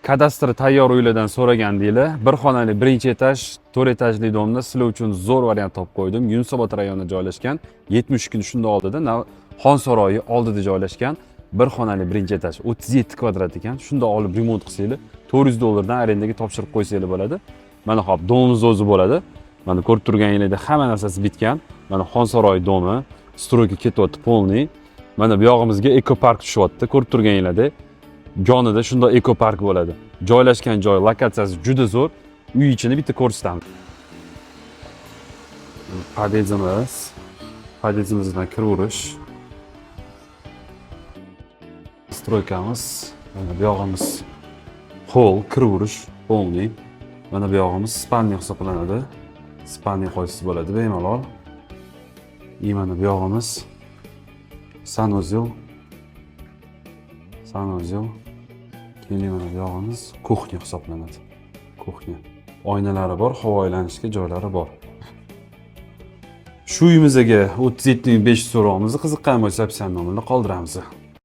kadastri tayyor uylardan so'ragandinglar. Bir xonali birinchi etaj, 4 etajli domda sizlar uchun zo'r variant topib qo'ydim. Yunusobod rayonida joylashgan, 70 kun shunda oldida Xonsaroyi oldida joylashgan bir xonali birinchi etaj, 37 kvadrat ekan. Shunda olib remont qilsanglar, $400 dan arendaga topshirib qo'ysanglar bo'ladi. Mana hop, domimiz o'zi bo'ladi. Mana ko'rib turganingizdek hamma narsasi bitgan. Mana Xonsaroy domi, stroyga ketyapti polniy. Mana bu yog'imizga ekopark tushyapti. Ko'rib turganingizdek, yonida shunday ekopark bo'ladi. Joylashgan joy, lokatsiyasi juda zo'r. Uy ichini bitta ko'rsatamiz. Podyezdimizdan kiraverish. Stroykamiz. Mana bu yog'imiz hol, kiraverish, polniy. Mana bu yog'imiz spalniya hisoblanadi. Spalniya qo'ysiz bo'ladi bemalol. Mana bu yog'imiz sanuzel. Keyin mana bu yog'imiz kuxnya hisoblanadi. Kuxnya. Oynalari bor, havo aylanishga joylari bor. Shu uyimizga 37.500 so'rog'imizni qiziqqan bo'lsa, opsiyan nomerini qoldiramiz.